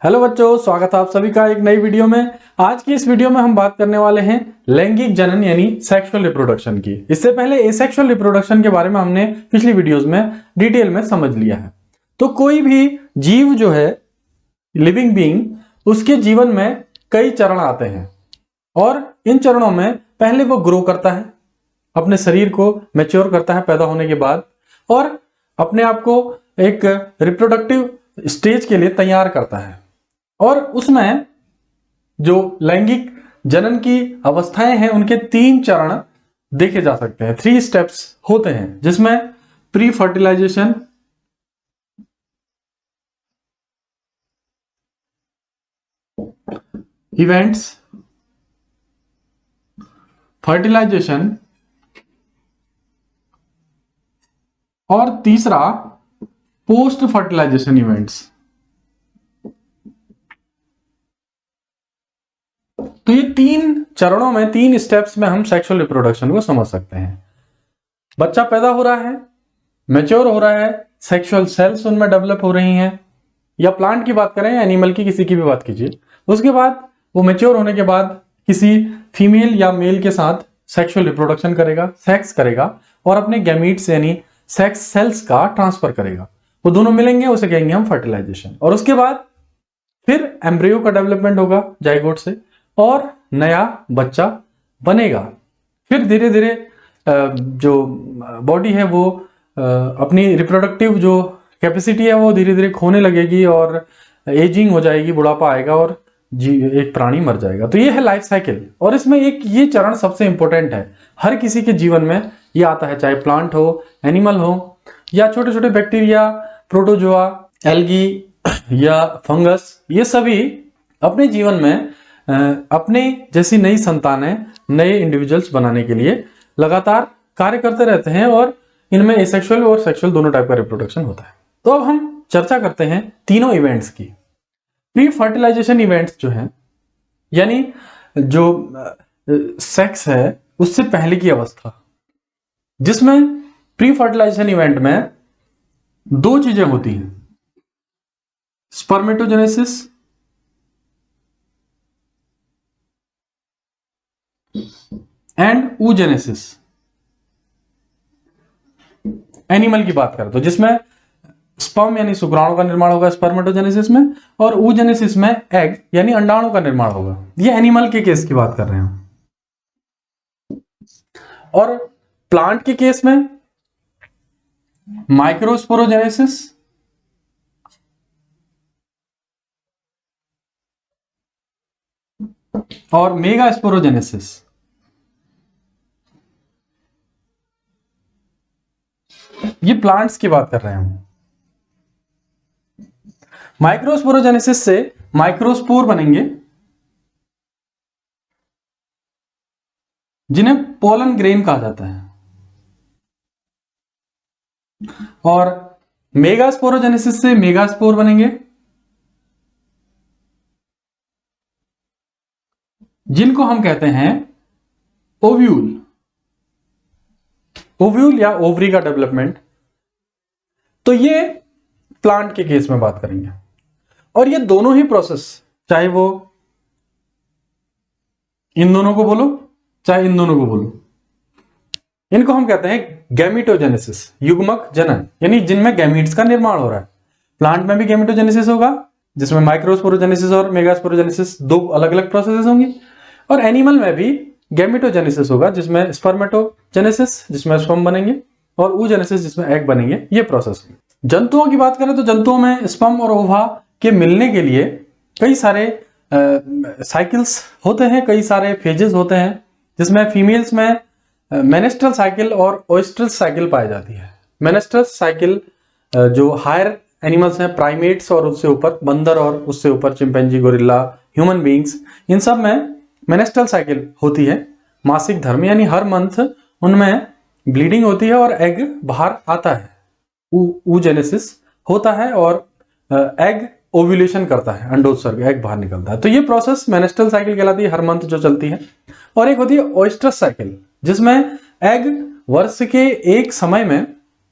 Hello बच्चों, स्वागत है आप सभी का एक नई वीडियो में। आज की इस वीडियो में हम बात करने वाले हैं लैंगिक जनन यानी सेक्सुअल रिप्रोडक्शन की। इससे पहले एसेक्सुअल रिप्रोडक्शन के बारे में हमने पिछली वीडियोस में डिटेल में समझ लिया है। तो कोई भी जीव जो है, लिविंग बीइंग, उसके जीवन में कई चरण आते हैं और इन चरणों में पहले वो ग्रो करता है, अपने शरीर को मैच्योर करता है पैदा होने के बाद, और अपने आप को एक रिप्रोडक्टिव स्टेज के लिए तैयार करता है। और उसमें जो लैंगिक जनन की अवस्थाएं हैं उनके 3 चरण देखे जा सकते हैं, 3 स्टेप्स होते हैं, जिसमें प्री फर्टिलाइजेशन, इवेंट्स, फर्टिलाइजेशन और तीसरा पोस्ट फर्टिलाइजेशन इवेंट्स। तो ये 3 चरणों में, 3 स्टेप्स में हम सेक्सुअल रिप्रोडक्शन को समझ सकते हैं। बच्चा पैदा हो रहा है, मैच्योर हो रहा है, सेक्सुअल सेल्स उनमें डेवलप हो रही हैं, या प्लांट की बात करें या एनिमल की, किसी की भी बात कीजिए। उसके बाद वो मैच्योर होने के बाद किसी फीमेल या मेल के साथ सेक्सुअल रिप्रोडक्शन करेगा, सेक्स करेगा और अपने गैमीट्स यानी सेक्स सेल्स का ट्रांसफर करेगा। वो दोनों मिलेंगे, उसे कहेंगे हम फर्टिलाइजेशन। और उसके बाद फिर एम्ब्रियो का डेवलपमेंट होगा जाइगोट से और नया बच्चा बनेगा। फिर धीरे धीरे जो बॉडी है वो अपनी रिप्रोडक्टिव जो कैपेसिटी है वो धीरे धीरे खोने लगेगी और एजिंग हो जाएगी, बुढ़ापा आएगा और एक प्राणी मर जाएगा। तो ये है लाइफ साइकिल। और इसमें एक ये चरण सबसे इंपॉर्टेंट है, हर किसी के जीवन में ये आता है, चाहे प्लांट हो, एनिमल हो या छोटे छोटे बैक्टीरिया, प्रोटोजोआ, एल्गी या फंगस। ये सभी अपने जीवन में अपने जैसी नई संतानें, नए इंडिविजुअल्स बनाने के लिए लगातार कार्य करते रहते हैं और इनमें एसेक्सुअल और सेक्सुअल दोनों टाइप का रिप्रोडक्शन होता है। तो अब हम चर्चा करते हैं तीनों इवेंट्स की। प्री फर्टिलाइजेशन इवेंट्स जो हैं, यानी जो सेक्स है उससे पहले की अवस्था, जिसमें प्री फर्टिलाइजेशन इवेंट में 2 चीजें होती हैं, स्पर्मेटोजेनेसिस एंड oogenesis। एनिमल की बात करें तो जिसमें स्पर्म यानी शुक्राणु का निर्माण होगा स्पर्मेटोजेनेसिस में, और oogenesis में एग यानी अंडाणु का निर्माण होगा। ये एनिमल के केस की बात कर रहे हैं। और प्लांट के केस में माइक्रोस्पोरोजेनेसिस और मेगास्पोरोजेनेसिस। ये प्लांट्स की बात कर रहे हैं हम। माइक्रोस्पोरोजेनेसिस से माइक्रोस्पोर बनेंगे, जिन्हें पोलन ग्रेन कहा जाता है। और मेगास्पोरोजेनेसिस से मेगास्पोर बनेंगे, जिनको हम कहते हैं ओव्यूल। ओव्यूल या ओवरी का डेवलपमेंट। तो ये प्लांट के केस में बात करेंगे। और ये दोनों ही प्रोसेस, चाहे वो इन दोनों को बोलो चाहे इन दोनों को बोलो, इनको हम कहते हैं गैमिटोजेनेसिस, युग्मक जनन, यानी जिनमें गैमीट्स का निर्माण हो रहा है। प्लांट में भी गैमिटोजेनेसिस होगा, जिसमें माइक्रोस्पोरोजेनेसिस और मेगास्पोरोजेनेसिस 2 अलग अलग प्रोसेसेस होंगी। और एनिमल में भी गैमिटोजेनेसिस होगा, जिसमें स्पर्मेटोजेनेसिस, जिसमें स्पर्म बनेंगे, और oogenesis, जिसमें एग बनेंगे। ये प्रोसेस। जंतुओं की बात करें तो जंतुओं में स्पर्म और ओवा के मिलने के लिए कई सारे साइकिल्स होते हैं, कई सारे फेजेस होते हैं, जिसमें फीमेल्स में मेनेस्ट्रल साइकिल और ओएस्ट्रल साइकिल पाई जाती है। मेनेस्ट्रल साइकिल जो हायर एनिमल्स हैं, प्राइमेट्स और उससे ऊपर बंदर और उससे ऊपर चिंपैंजी, गोरिल्ला, ह्यूमन बीइंग्स, इन सब में मेनेस्ट्रल साइकिल होती है। मासिक धर्म यानी हर मंथ उनमें ब्लीडिंग होती है और एग बाहर आता है, oogenesis होता है और एग ओव्यूलेशन करता है, अंडोत्सर्ग, एग बाहर निकलता है। तो ये प्रोसेस मेनेस्ट्रल साइकिल कहलाती है, हर मंथ जो चलती है। और एक होती है ओएस्ट्रस साइकिल, जिसमें एग वर्ष के एक समय में,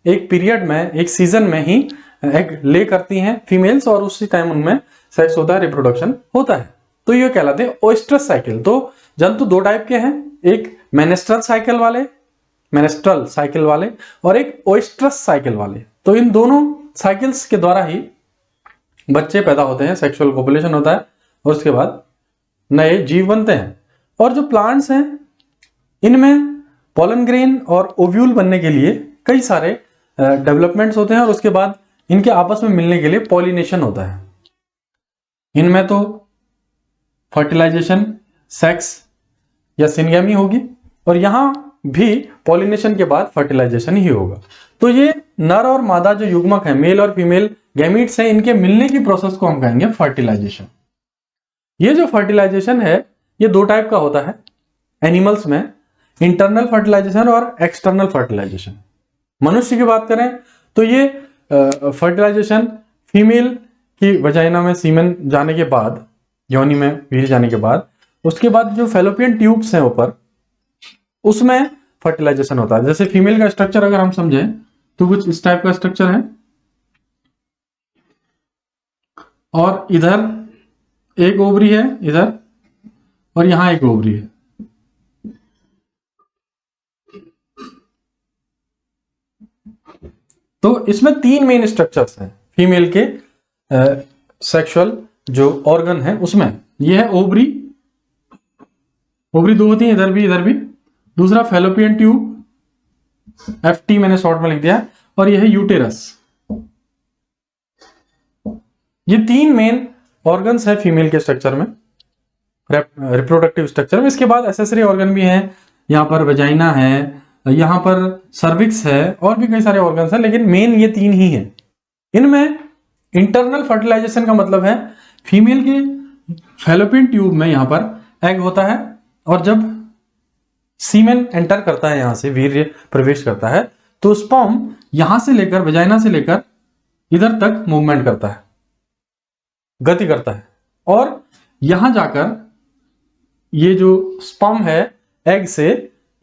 एक पीरियड में, एक सीजन में ही एग ले करती हैं फीमेल्स और उसी टाइम उनमें सेक्स होता है, रिप्रोडक्शन होता है। तो ये कहलाते हैं ओएस्ट्रस साइकिल। तो जंतु दो टाइप के हैं, एक मेनेस्ट्रल साइकिल वाले और एक ओएस्ट्रस साइकिल वाले। तो इन दोनों साइकिल्स के द्वारा ही बच्चे पैदा होते हैं, सेक्सुअल कोपुलेशन होता है और उसके बाद नए जीव बनते हैं। और जो प्लांट्स हैं इनमें पॉलन ग्रेन और ओव्यूल बनने के लिए कई सारे डेवलपमेंट्स होते हैं और उसके बाद इनके आपस में मिलने के लिए पॉलिनेशन होता है। इनमें तो फर्टिलाइजेशन, सेक्स या सिनगेमी होगी और यहां भी पॉलिनेशन के बाद फर्टिलाइजेशन ही होगा। तो ये नर और मादा जो युग्मक है, मेल और फीमेल गैमीट्स हैं, इनके मिलने की प्रोसेस को हम कहेंगे फर्टिलाइजेशन। ये जो फर्टिलाइजेशन है ये दो टाइप का होता है एनिमल्स में, इंटरनल फर्टिलाइजेशन और एक्सटर्नल फर्टिलाइजेशन। मनुष्य की बात करें तो ये फर्टिलाइजेशन फीमेल की वजाइना में सीमेन जाने के बाद, योनि में वीर्य जाने के बाद, उसके बाद जो फैलोपियन ट्यूब्स हैं ऊपर, उसमें फर्टिलाइजेशन होता है। जैसे फीमेल का स्ट्रक्चर अगर हम समझें तो कुछ इस टाइप का स्ट्रक्चर है और इधर एक ओवरी है इधर और यहां एक ओवरी है। तो इसमें तीन मेन स्ट्रक्चर्स हैं फीमेल के सेक्सुअल जो ऑर्गन है उसमें। यह है ओवरी दो होती है, इधर भी। दूसरा फैलोपियन ट्यूब, FT मैंने शॉर्ट में लिख दिया, और यह है यूटेरस। ये तीन मेन ऑर्गन्स है फीमेल के स्ट्रक्चर में, रिप्रोडक्टिव स्ट्रक्चर में। इसके बाद एसेसरी ऑर्गन भी हैं, यहाँ पर वेजाइना है, यहाँ पर सर्विक्स है और भी कई सारे ऑर्गन्स हैं, लेकिन मेन ये तीन ही हैं। इनमें इंटरनल फर्टिलाइजेशन का मतलब है फीमेल के फैलोपियन ट्यूब में यहाँ पर एग होता है और जब सीमेन एंटर करता है, यहां से वीर्य प्रवेश करता है, तो स्पर्म यहां से लेकर वेजाइना से लेकर इधर तक मूवमेंट करता है, गति करता है और यहां जाकर ये जो स्पर्म है एग से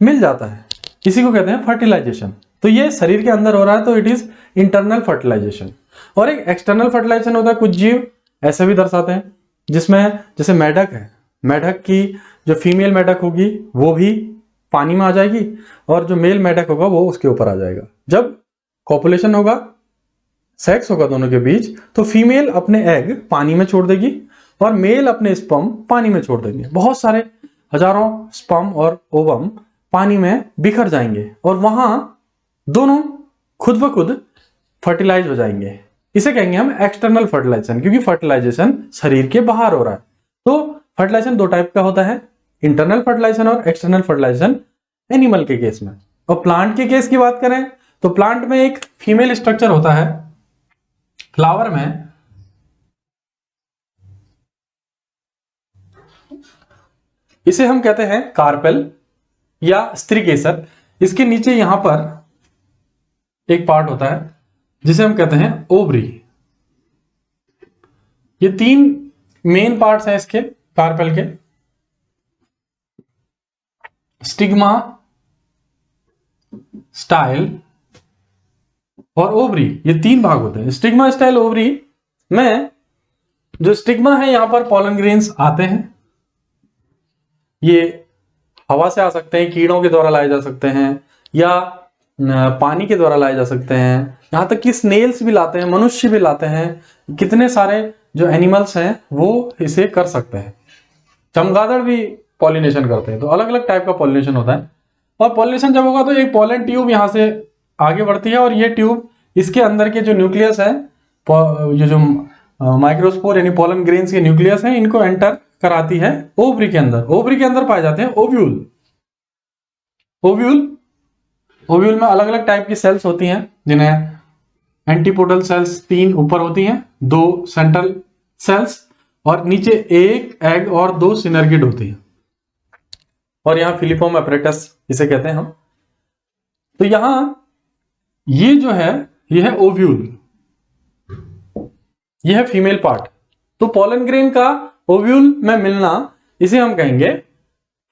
मिल जाता है। इसी को कहते हैं फर्टिलाइजेशन। तो ये शरीर के अंदर हो रहा है तो इट इज इंटरनल फर्टिलाइजेशन। और एक एक्सटर्नल फर्टिलाइजेशन होता है, कुछ जीव ऐसे भी दर्शाते हैं जिसमें जैसे मेढक है, मेढक की जो फीमेल मेढक होगी वो भी पानी में आ जाएगी और जो मेल मेढक होगा वो उसके ऊपर आ जाएगा। जब कॉपुलेशन होगा, सेक्स होगा दोनों के बीच, तो फीमेल अपने एग पानी में छोड़ देगी और मेल अपने स्पर्म पानी में छोड़ देंगे। बहुत सारे हजारों स्पर्म और ओवम पानी में बिखर जाएंगे और वहां दोनों खुद ब खुद फर्टिलाइज हो जाएंगे। इसे कहेंगे हम एक्सटर्नल फर्टिलाइजेशन, क्योंकि फर्टिलाइजेशन शरीर के बाहर हो रहा है। तो फर्टिलाइजेशन दो टाइप का होता है, इंटरनल फर्टिलाइजेशन और एक्सटर्नल फर्टिलाइजेशन एनिमल के केस में। और प्लांट के केस की बात करें तो प्लांट में एक फीमेल स्ट्रक्चर होता है फ्लावर में, इसे हम कहते हैं कार्पेल या स्त्रीकेसर। इसके नीचे यहां पर एक पार्ट होता है जिसे हम कहते हैं ओवरी। ये तीन मेन पार्ट्स हैं इसके कार्पेल के, स्टिग्मा, स्टाइल और ओवरी। ये तीन भाग होते हैं। स्टिग्मा, स्टाइल, ओवरी में जो स्टिग्मा है यहां पर पॉलन ग्रेन्स आते हैं। ये हवा से आ सकते हैं, कीड़ों के द्वारा लाए जा सकते हैं या पानी के द्वारा लाए जा सकते हैं, यहां तक कि स्नेल्स भी लाते हैं, मनुष्य भी लाते हैं। कितने सारे जो एनिमल्स हैं वो इसे कर सकते हैं। चमगादड़ भी पॉलिनेशन करते हैं। तो अलग अलग टाइप का पॉलिनेशन होता है। और पॉलिनेशन जब होगा तो एक पॉलन ट्यूब यहां से आगे बढ़ती है और ये ट्यूब इसके अंदर के जो न्यूक्लियस है, ये जो माइक्रोस्पोर यानी पॉलन ग्रेन्स के न्यूक्लियस है, इनको एंटर कराती है ओवरी के अंदर। ओवरी के अंदर पाए जाते हैं ओव्यूल। ओव्यूल में अलग अलग टाइप की सेल्स होती हैं, जिन्हें एंटीपोडल सेल्स 3 ऊपर होती हैं, 2 सेंट्रल सेल्स और नीचे एक एग और 2 सिनर्गिड होती हैं। और यहां फिलिफॉर्म अपरेटस इसे कहते हैं हम। तो यहां ये जो है ये है ओव्यूल, ये है फीमेल पार्ट। तो पॉलन ग्रेन का ओव्यूल में मिलना इसे हम कहेंगे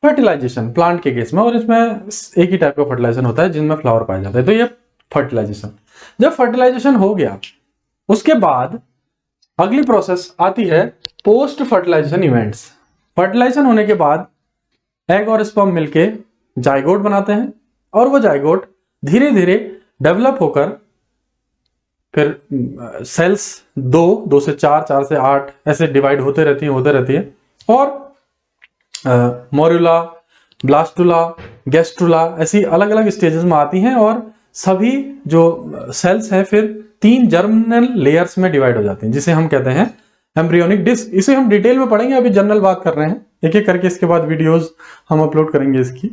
फर्टिलाइजेशन प्लांट के केस में। और इसमें एक ही टाइप का फर्टिलाइजेशन होता है जिनमें फ्लावर पाया जाता है। तो ये फर्टिलाइजेशन। जब फर्टिलाइजेशन हो गया उसके बाद अगली प्रोसेस आती है पोस्ट फर्टिलाइजेशन इवेंट्स। फर्टिलाइजेशन होने के बाद एग और स्पर्म मिलके जाइगोट बनाते हैं और वो जाइगोट धीरे धीरे डेवलप होकर फिर सेल्स दो से चार, चार से आठ ऐसे डिवाइड होते रहती है और मोरुला, ब्लास्टुला, गेस्ट्रुला ऐसी अलग अलग स्टेजेस में आती हैं और सभी जो सेल्स हैं फिर 3 जर्मिनल लेयर्स में डिवाइड हो जाते हैं, जिसे हम कहते हैं एम्ब्रियोनिक डिस्क। इसे हम डिटेल में पढ़ेंगे, अभी जनरल बात कर रहे हैं, एक एक करके इसके बाद वीडियोस हम अपलोड करेंगे इसकी।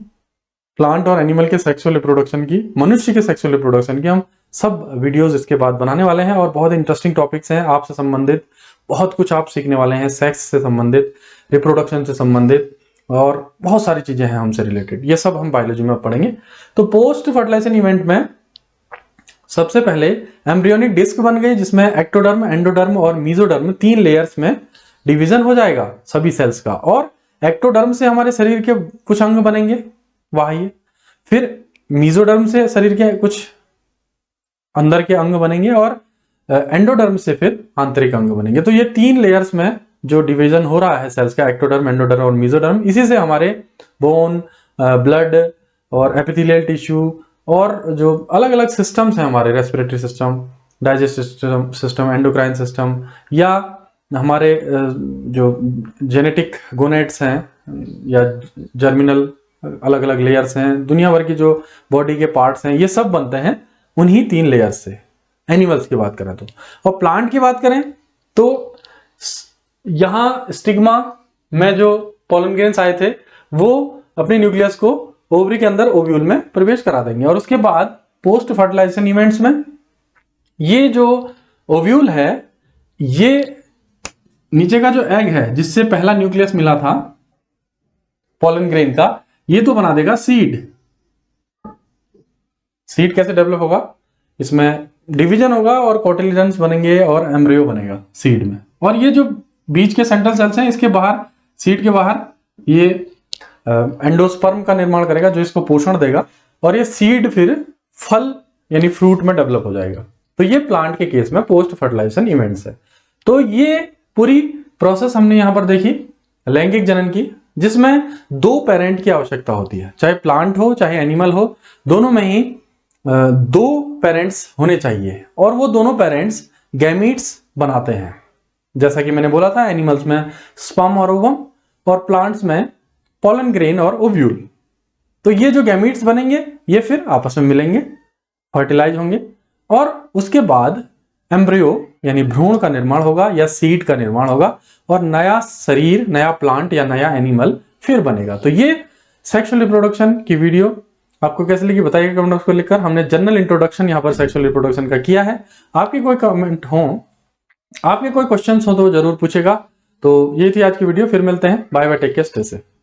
प्लांट और एनिमल के सेक्सुअल रिप्रोडक्शन की, मनुष्य के सेक्सुअल रिप्रोडक्शन की हम सब वीडियोस इसके बाद बनाने वाले हैं और बहुत इंटरेस्टिंग टॉपिक्स हैं आपसे संबंधित, बहुत कुछ आप सीखने वाले हैं सेक्स से संबंधित, रिप्रोडक्शन से संबंधित और बहुत सारी चीजें हैं हमसे रिलेटेड, ये सब हम बायोलॉजी में पढ़ेंगे। तो पोस्ट फर्टिलाइजेशन इवेंट में सबसे पहले एम्ब्रियोनिक डिस्क बन गई जिसमें एक्टोडर्म, एंडोडर्म और मीजोडर्म 3 लेयर्स में डिवीजन हो जाएगा सभी सेल्स का, और एक्टोडर्म से हमारे शरीर के कुछ अंग बनेंगे बाह्य, फिर मीजोडर्म से शरीर के कुछ अंदर के अंग बनेंगे और एंडोडर्म से फिर आंतरिक अंग बनेंगे। तो ये 3 लेयर्स में जो डिवीजन हो रहा है सेल्स का, एक्टोडर्म, एंडोडर्म और मीजोडर्म, इसी से हमारे बोन, ब्लड और एपिथेलियल टिश्यू और जो अलग अलग सिस्टम्स हैं हमारे, respiratory system, digestive system, endocrine system, या हमारे जो जेनेटिक गोनेट्स हैं या जर्मिनल अलग अलग लेयर्स हैं, दुनिया भर की जो बॉडी के पार्ट्स हैं, ये सब बनते हैं उन्हीं 3 लेयर्स से, एनिमल्स की बात करें तो। और प्लांट की बात करें तो यहां स्टिग्मा में जो पोलन ग्रेन्स आए थे वो अपने न्यूक्लियस को ओवरी के अंदर ओव्यूल में प्रवेश करा देंगे, और उसके बाद पोस्ट फर्टिलाइजेशन इवेंट्स में ये जो ओव्यूल है, ये नीचे का जो एग है जिससे पहला न्यूक्लियस मिला था पोलन ग्रेन का, ये तो बना देगा सीड। सीड कैसे डेवलप होगा, इसमें डिवीजन होगा और कोटिलिडन्स बनेंगे और एम्ब्रियो बनेगा सीड में, और ये जो बीच के सेंट्रल सेल्स हैं इसके बाहर, सीड के बाहर, ये एंडोस्पर्म का निर्माण करेगा जो इसको पोषण देगा, और ये सीड फिर फल यानी फ्रूट में डेवलप हो जाएगा। तो ये प्लांट के केस में पोस्ट फर्टिलाइजेशन इवेंट्स है। तो ये पूरी प्रोसेस हमने यहां पर देखी लैंगिक जनन की, जिसमें 2 पेरेंट की आवश्यकता होती है, चाहे प्लांट हो चाहे एनिमल हो, दोनों में ही 2 पेरेंट्स होने चाहिए, और वो दोनों पेरेंट्स गैमीट्स बनाते हैं। जैसा कि मैंने बोला था, एनिमल्स में स्पर्म और ओवम और प्लांट्स में पोलन ग्रेन और ओव्यूल। तो ये जो गैमीट्स बनेंगे ये फिर आपस में मिलेंगे, फर्टिलाइज होंगे, और उसके बाद एम्ब्रियो यानी भ्रूण का निर्माण होगा या सीड का निर्माण होगा, और नया शरीर, नया प्लांट या नया एनिमल फिर बनेगा। तो ये सेक्सुअल रिप्रोडक्शन की वीडियो आपको कैसे लगी बताइए कमेंट बॉक्स में लिखकर। हमने जनरल इंट्रोडक्शन यहाँ पर सेक्सुअल रिप्रोडक्शन का किया है। आपके कोई कमेंट हो, आपके कोई क्वेश्चंस हो तो जरूर पूछेगा। तो ये थी आज की वीडियो, फिर मिलते हैं, bye bye, take care, stay safe.